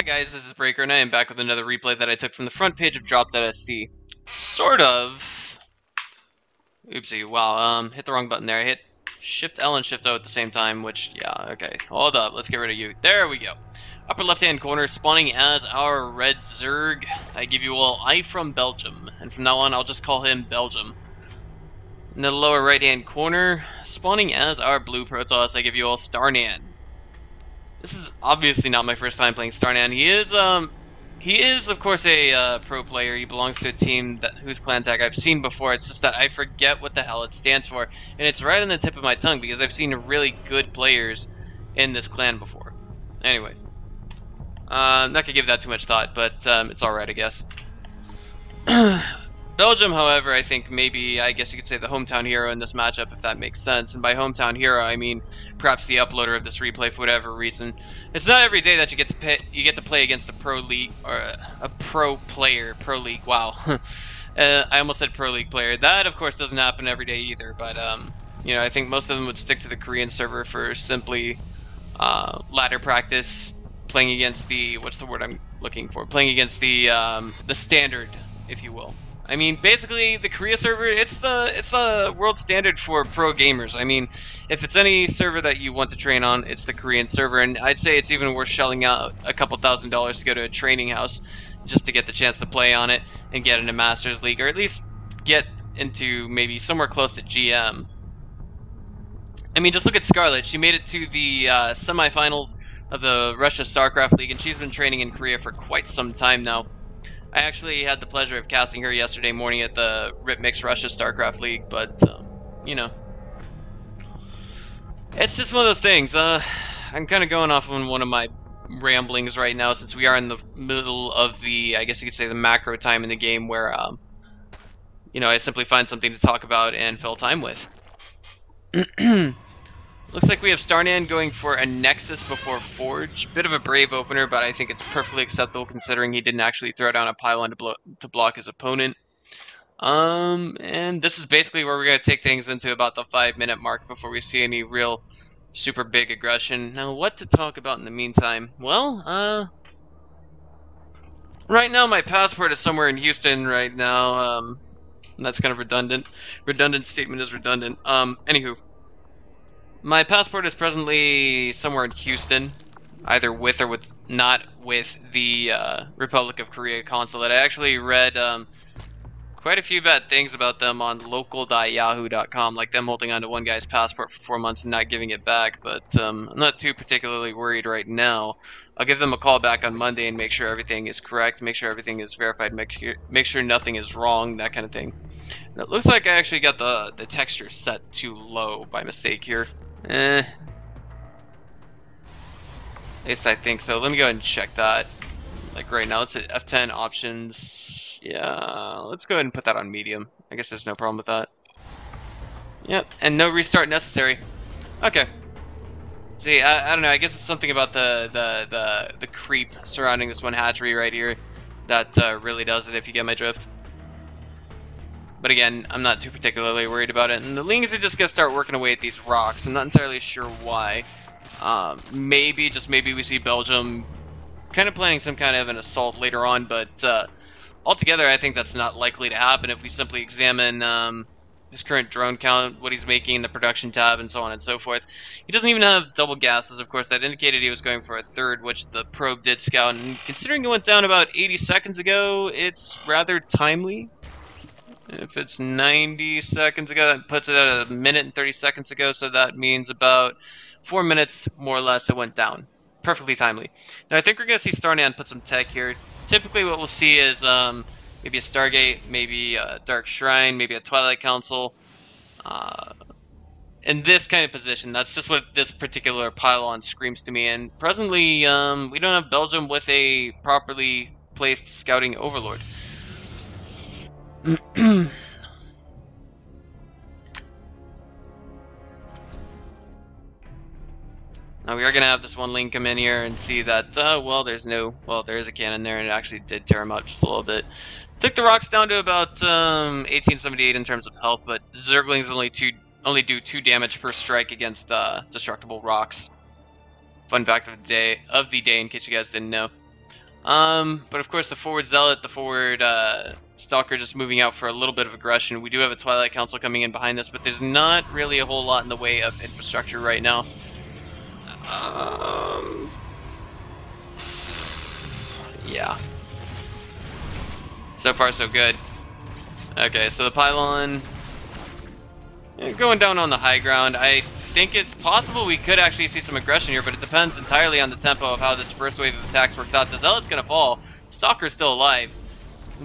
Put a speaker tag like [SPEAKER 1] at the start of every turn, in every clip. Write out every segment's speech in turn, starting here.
[SPEAKER 1] guys, this is Breaker, and I am back with another replay that I took from the front page of Drop.sc. Sort of. Oopsie, wow, hit the wrong button there. I hit Shift L and Shift O at the same time, which, yeah, okay. Hold up, let's get rid of you. There we go. Upper left-hand corner, spawning as our Red Zerg. I give you all IFromBelgium, and from now on, I'll just call him Belgium. In the lower right-hand corner, spawning as our Blue Protoss, I give you all StarNaN. This is obviously not my first time playing StarNaN. He is of course a pro player. He belongs to a team whose clan tag I've seen before. It's just that I forget what the hell it stands for, and it's right on the tip of my tongue because I've seen really good players in this clan before. Anyway, I'm not gonna give that too much thought, but it's alright, I guess. Belgium, however, I think maybe, I guess you could say the hometown hero in this matchup, if that makes sense. And by hometown hero, I mean perhaps the uploader of this replay for whatever reason. It's not every day that you get to play against a pro league or a pro league. Wow, I almost said pro league player. That, of course, doesn't happen every day either. But you know, I think most of them would stick to the Korean server for simply ladder practice, playing against the what's the word I'm looking for? Playing against the standard, if you will. I mean, basically, the Korea server, it's the world standard for pro gamers. I mean, if it's any server that you want to train on, it's the Korean server, and I'd say it's even worth shelling out a couple $1,000s to go to a training house just to get the chance to play on it and get into Masters League, or at least get into maybe somewhere close to GM. I mean, just look at Scarlet. She made it to the semifinals of the Russia StarCraft League, and she's been training in Korea for quite some time now. I actually had the pleasure of casting her yesterday morning at the RipMix Russia StarCraft League, but, you know. It's just one of those things. I'm kind of going off on one of my ramblings right now, since we are in the middle of the, I guess you could say, the macro time in the game where, you know, I simply find something to talk about and fill time with. Looks like we have StarNaN going for a Nexus before Forge. Bit of a brave opener, but I think it's perfectly acceptable considering he didn't actually throw down a pylon to block his opponent. And this is basically where we're going to take things into about the 5-minute mark before we see any real super big aggression. Now, what to talk about in the meantime? Well, right now my passport is somewhere in Houston right now. And that's kind of redundant. Redundant statement is redundant. Anywho. My passport is presently somewhere in Houston, either with or not with the Republic of Korea consulate. I actually read quite a few bad things about them on local.yahoo.com, like them holding onto one guy's passport for 4 months and not giving it back, but I'm not too particularly worried right now. I'll give them a call back on Monday and make sure everything is correct, make sure everything is verified, make sure nothing is wrong, that kind of thing. And it looks like I actually got the texture set too low by mistake here. At least I think so. Let me go ahead and check that. Like right now, let's hit F10 options. Yeah, let's go ahead and put that on medium. I guess there's no problem with that. Yep, and no restart necessary. Okay. See, I don't know. I guess it's something about the creep surrounding this one hatchery right here that really does it. If you get my drift. But again, I'm not too particularly worried about it. And the Lings are just going to start working away at these rocks. I'm not entirely sure why. Maybe, just maybe we see Belgium kind of planning some kind of an assault later on. But altogether, I think that's not likely to happen if we simply examine his current drone count, what he's making in the production tab, and so on and so forth. He doesn't even have double gases, of course. That indicated he was going for a third, which the probe did scout. And considering it went down about 80 seconds ago, it's rather timely. If it's 90 seconds ago, that puts it at 1 minute and 30 seconds ago, so that means about 4 minutes, more or less, it went down. Perfectly timely. Now, I think we're going to see StarNaN put some tech here. Typically, what we'll see is maybe a Stargate, maybe a Dark Shrine, maybe a Twilight Council. In this kind of position, that's just what this particular pylon screams to me. And presently, we don't have Belgium with a properly placed scouting overlord. Now we are going to have this one Ling come in here and see that, well, there is a cannon there, and it actually did tear him out just a little bit. Took the rocks down to about 1878 in terms of health, but Zerglings only do 2 damage per strike against destructible rocks. Fun fact of the day, in case you guys didn't know. But of course the forward Zealot, the forward Stalker just moving out for a little bit of aggression. We do have a Twilight Council coming in behind this, but there's not really a whole lot in the way of infrastructure right now. Yeah. So far so good. Okay, so the pylon going down on the high ground. I think it's possible we could actually see some aggression here, but it depends entirely on the tempo of how this first wave of attacks works out. The Zealot's gonna fall. Stalker's still alive.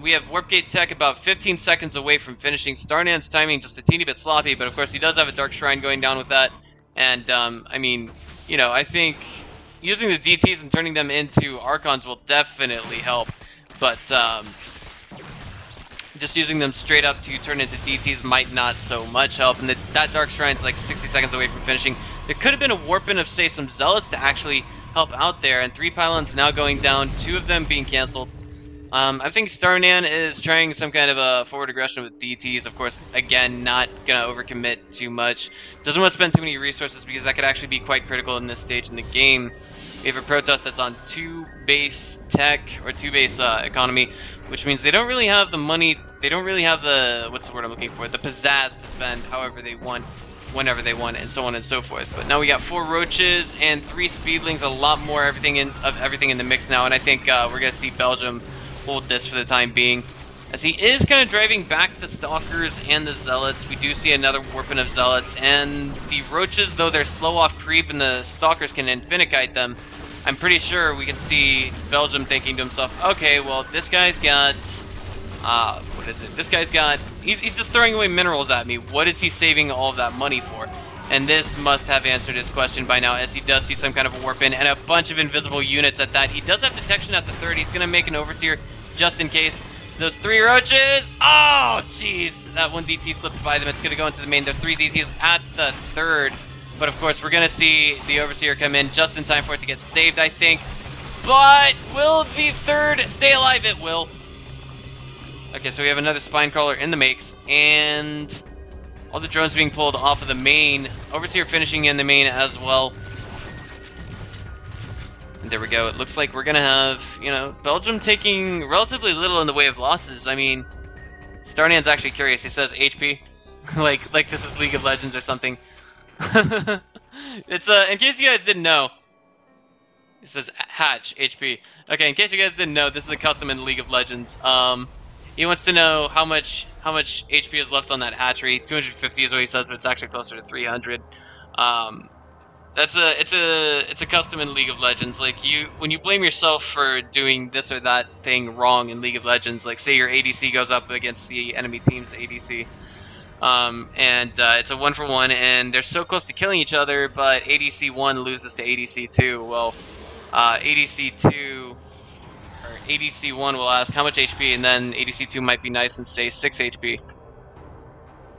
[SPEAKER 1] We have Warp Gate Tech about 15 seconds away from finishing. StarNan's timing just a teeny bit sloppy, but of course he does have a Dark Shrine going down with that. And, I mean, you know, I think using the DTs and turning them into Archons will definitely help. But, just using them straight up to turn into DTs might not so much help, and that Dark Shrine's like 60 seconds away from finishing. There could have been a warp-in of, say, some Zealots to actually help out there, and 3 pylons now going down, 2 of them being cancelled. I think StarNaN is trying some kind of a forward aggression with DTs, of course, again, not gonna overcommit too much. Doesn't want to spend too many resources because that could actually be quite critical in this stage in the game. We have a Protoss that's on 2 base tech, or 2 base economy, which means they don't really have the money, they don't really have the, what's the word I'm looking for, the pizzazz to spend however they want, whenever they want, and so on and so forth. But now we got 4 Roaches and 3 Speedlings, a lot more everything in the mix now, and I think we're going to see Belgium hold this for the time being. As he is kind of driving back the Stalkers and the Zealots, we do see another warping of Zealots, and the Roaches, though they're slow off creep and the Stalkers can Infinikite them, I'm pretty sure we can see Belgium thinking to himself, okay, well, this guy's got, what is it? This guy's got, he's just throwing away minerals at me. What is he saving all of that money for? And this must have answered his question by now, as he does see some kind of a warp in, and a bunch of invisible units at that. He does have detection at the third. He's going to make an Overseer just in case. Those 3 Roaches! Oh, jeez! That one DT slipped by them. It's going to go into the main. There's 3 DTs at the third. But of course, we're going to see the Overseer come in just in time for it to get saved, I think. But will the third stay alive? It will. Okay, so we have another Spine Crawler in the makes, and all the drones being pulled off of the main. Overseer finishing in the main as well. And there we go. It looks like we're going to have, you know, Belgium taking relatively little in the way of losses. I mean, StarNan's actually curious. He says HP. like this is League of Legends or something. It's in case you guys didn't know, it says hatch HP. Okay, in case you guys didn't know, this is a custom in League of Legends. He wants to know how much HP is left on that hatchery. 250 is what he says, but it's actually closer to 300. It's a custom in League of Legends. Like when you blame yourself for doing this or that thing wrong in League of Legends, like say your ADC goes up against the enemy team's ADC. It's a 1-for-1, and they're so close to killing each other, but ADC 1 loses to ADC 2. Well, ADC 2, or ADC 1 will ask how much HP, and then ADC 2 might be nice and say 6 HP.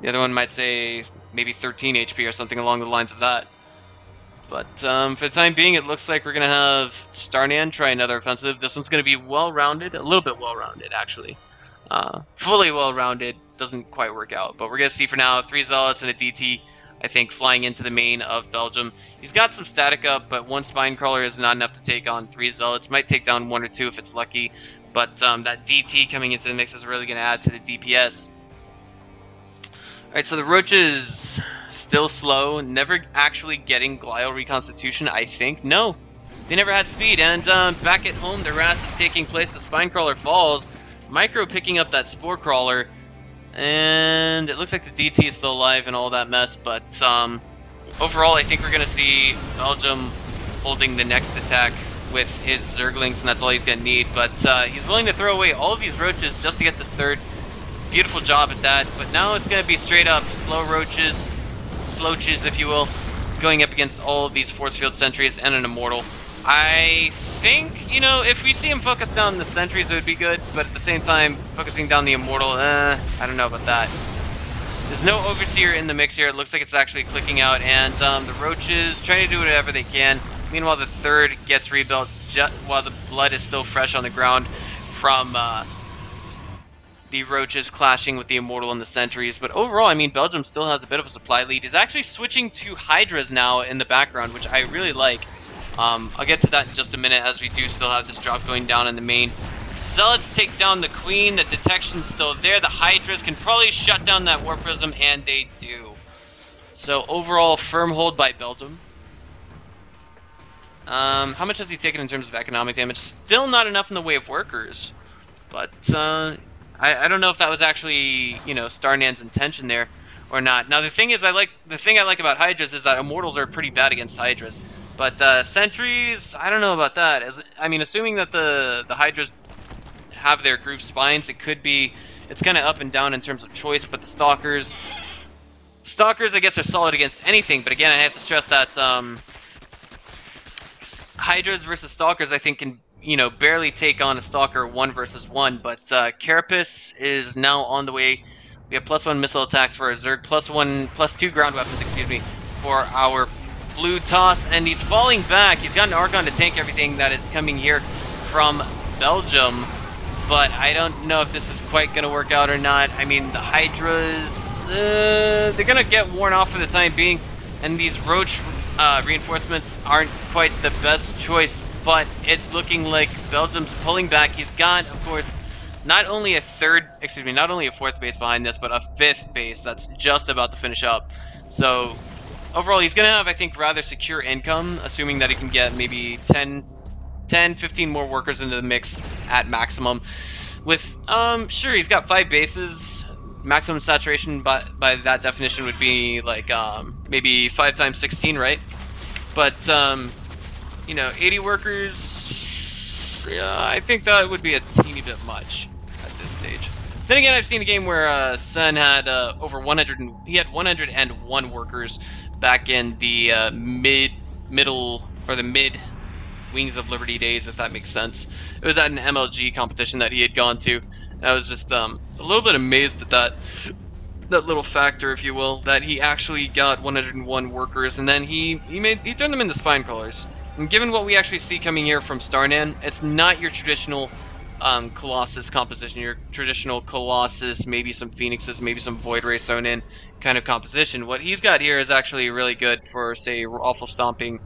[SPEAKER 1] The other one might say maybe 13 HP or something along the lines of that. But for the time being, it looks like we're going to have StarNaN try another offensive. This one's going to be well-rounded, a little bit well-rounded, actually. Fully well-rounded doesn't quite work out, but we're going to see for now 3 Zealots and a DT, I think, flying into the main of Belgium. He's got some static up, but 1 Spine Crawler is not enough to take on 3 Zealots. Might take down 1 or 2 if it's lucky, but that DT coming into the mix is really going to add to the DPS. Alright, so the Roaches still slow, never actually getting glial reconstitution, I think. No, they never had speed, and back at home, the RAS is taking place. The Spine Crawler falls. Micro picking up that Spore Crawler, and it looks like the DT is still alive and all that mess, but overall I think we're going to see Belgium holding the next attack with his Zerglings, and that's all he's going to need, but he's willing to throw away all of these Roaches just to get this third. Beautiful job at that, but now it's going to be straight up slow Roaches, Sloaches if you will, going up against all of these Force Field Sentries and an Immortal. I think, you know, if we see him focus down the Sentries, it would be good, but at the same time, focusing down the Immortal, I don't know about that. There's no Overseer in the mix here. It looks like it's actually clicking out, and the Roaches trying to do whatever they can. Meanwhile, the third gets rebuilt while the blood is still fresh on the ground from the Roaches clashing with the Immortal and the Sentries. But overall, I mean, Belgium still has a bit of a supply lead. He's actually switching to Hydras now in the background, which I really like. I'll get to that in just a minute, as we do still have this drop going down in the main. Zealots take down the Queen. The detection's still there. The Hydras can probably shut down that War Prism, and they do. So overall, firm hold by Belgium. How much has he taken in terms of economic damage? Still not enough in the way of workers. But I don't know if that was actually, you know, StarNan's intention there or not. Now the thing is, the thing I like about Hydras is that Immortals are pretty bad against Hydras. But Sentries, I don't know about that. I mean, assuming that the Hydras have their groove spines, it's kind of up and down in terms of choice. But the Stalkers, I guess, are solid against anything. But again, I have to stress that Hydras versus Stalkers, I think, can, you know, barely take on a Stalker 1 versus 1. But Carapace is now on the way. We have +1 missile attacks for our Zerg, +2 ground weapons, excuse me, for our Blue Toss, and he's falling back. He's got an Archon to tank everything that is coming here from Belgium. But I don't know if this is quite going to work out or not. I mean, the Hydras, they're going to get worn off for the time being. And these Roach reinforcements aren't quite the best choice. But it's looking like Belgium's pulling back. He's got, of course, not only a fourth base behind this, but a 5th base that's just about to finish up. So overall, he's going to have, I think, rather secure income, assuming that he can get maybe 10, 15 more workers into the mix at maximum. With, sure, he's got 5 bases. Maximum saturation by that definition would be like maybe 5 times 16, right? But, you know, 80 workers, yeah, I think that would be a teeny bit much at this stage. Then again, I've seen a game where Sen had over 101 workers back in the mid Wings of Liberty days, if that makes sense. It was at an MLG competition that he had gone to. And I was just a little bit amazed at that little factor, if you will, that he actually got 101 workers, and then he turned them into spine crawlers. And given what we actually see coming here from StarNaN, it's not your traditional Colossus composition, your traditional Colossus, maybe some Phoenixes, maybe some Void Rays thrown in kind of composition. What he's got here is actually really good for, say, Awful Stomping.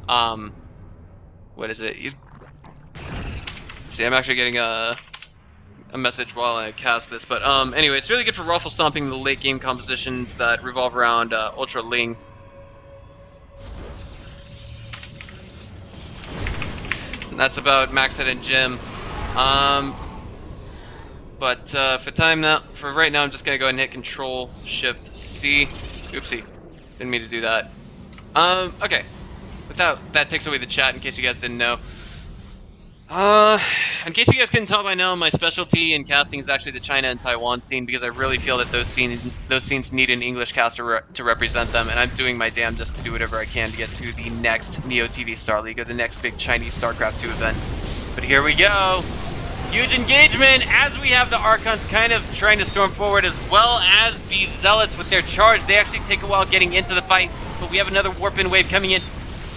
[SPEAKER 1] What is it? See, I'm actually getting a message while I cast this, but anyway, it's really good for Ruffle Stomping the late game compositions that revolve around Ultra Ling. And that's about Max Head and Jim. But for right now, I'm just gonna go ahead and hit Control Shift C. Oopsie, didn't mean to do that. Okay. That takes away the chat, in case you guys didn't know. In case you guys couldn't tell by now, my specialty in casting is actually the China and Taiwan scene, because I really feel that those scenes need an English caster to represent them, and I'm doing my damnedest to do whatever I can to get to the next Neo TV Star League, or the next big Chinese StarCraft 2 event. But here we go! Huge engagement, as we have the Archons kind of trying to storm forward, as well as the Zealots with their charge. They actually take a while getting into the fight, but we have another Warp-In wave coming in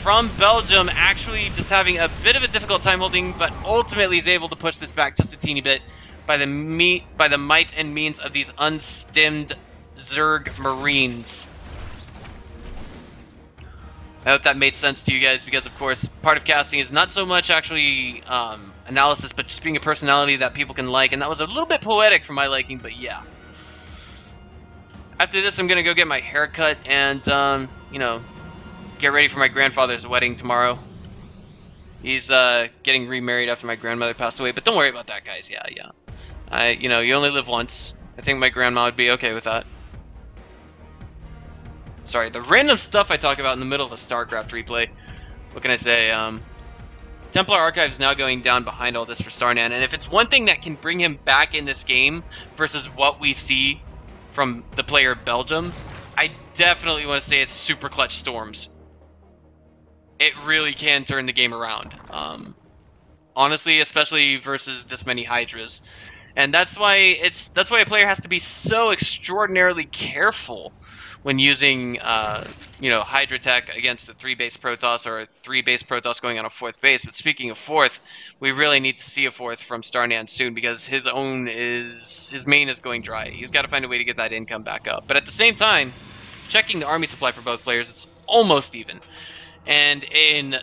[SPEAKER 1] from Belgium, actually just having a bit of a difficult time holding, but ultimately is able to push this back just a teeny bit by the might and means of these unstimmed Zerg Marines. I hope that made sense to you guys, because of course part of casting is not so much actually analysis, but just being a personality that people can like, and that was a little bit poetic for my liking, but yeah. After this, I'm gonna go get my hair cut and you know, get ready for my grandfather's wedding tomorrow. He's getting remarried after my grandmother passed away, but don't worry about that, guys. Yeah. You know, you only live once. I think my grandma would be okay with that. Sorry, the random stuff I talk about in the middle of a StarCraft replay. What can I say? Templar Archive is now going down behind all this for StarNaN, and if it's one thing that can bring him back in this game versus what we see from the player Belgium, I definitely want to say it's super clutch storms. It really can turn the game around. Honestly, especially versus this many Hydras. And that's why a player has to be so extraordinarily careful when using you know, Hydra tech against a 3-base Protoss, or a 3-base Protoss going on a 4th base. But speaking of 4th, we really need to see a 4th from StarNaN soon, because his main is going dry. He's got to find a way to get that income back up. But at the same time, checking the army supply for both players, it's almost even. And in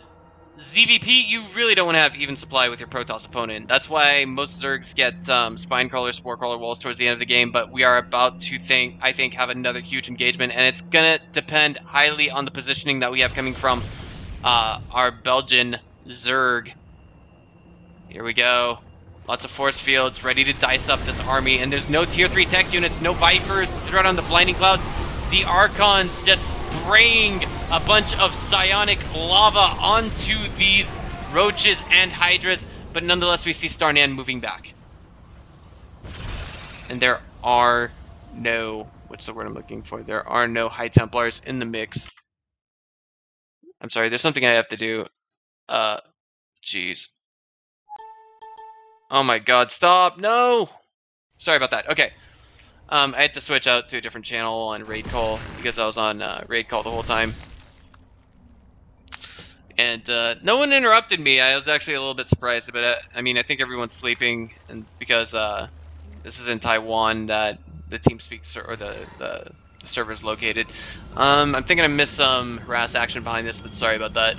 [SPEAKER 1] ZVP, you really don't want to have even supply with your Protoss opponent. That's why most Zergs get Spine Crawler, Spore Crawler walls towards the end of the game, but we are about to, I think, have another huge engagement, and it's going to depend highly on the positioning that we have coming from our Belgian Zerg. Here we go. Lots of force fields, ready to dice up this army, and there's no tier 3 tech units, no Vipers, threat on the Blinding Clouds. The Archons just spraying a bunch of psionic lava onto these roaches and hydras, but nonetheless we see StarNaN moving back. And there are no, what's the word I'm looking for? There are no High Templars in the mix. I'm sorry, there's something I have to do. Jeez. Oh my god, stop! No! Sorry about that. Okay. I had to switch out to a different channel on raid call because I was on raid call the whole time. And no one interrupted me. I was actually a little bit surprised about it. I mean, I think everyone's sleeping, and because this is in Taiwan that the TeamSpeak or the server's located. I'm thinking I missed some harass action behind this, but sorry about that.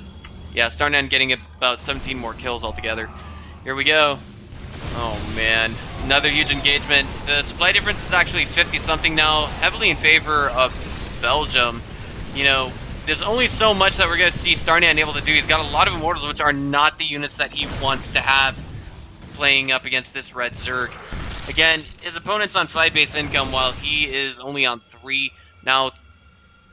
[SPEAKER 1] Yeah, StarNaN getting about 17 more kills altogether. Here we go. Oh man, another huge engagement. The supply difference is actually 50-something now, heavily in favor of Belgium. You know, there's only so much that we're going to see StarNaN able to do. He's got a lot of Immortals, which are not the units that he wants to have playing up against this red Zerg. Again, his opponent's on 5 base income, while he is only on 3. Now,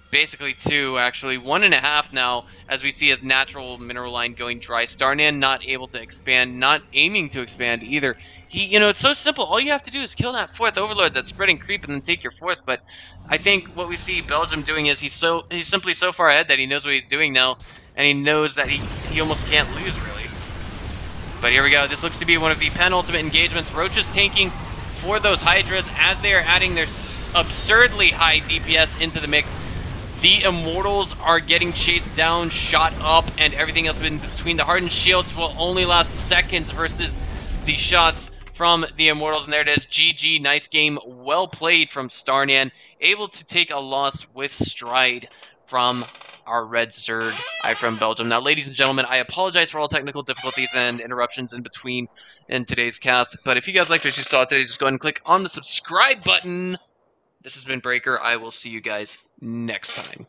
[SPEAKER 1] basically 2, actually. 1.5 now, as we see his natural mineral line going dry. StarNaN not able to expand, not aiming to expand either. You know, it's so simple. All you have to do is kill that 4th Overlord that's spreading creep and then take your 4th. But I think what we see Belgium doing is he's simply so far ahead that he knows what he's doing now, and he knows that he almost can't lose, really. But here we go. This looks to be one of the penultimate engagements. Roaches tanking for those Hydras as they are adding their absurdly high DPS into the mix. The Immortals are getting chased down, shot up, and everything else in between. The Hardened Shields will only last seconds versus the shots from the Immortals. And there it is. GG. Nice game. Well played from StarNaN. Able to take a loss with stride from our red Zerg, IFromBelgium. Now, ladies and gentlemen, I apologize for all technical difficulties and interruptions in between in today's cast. But if you guys liked what you saw today, just go ahead and click on the subscribe button. This has been Breaker. I will see you guys next time.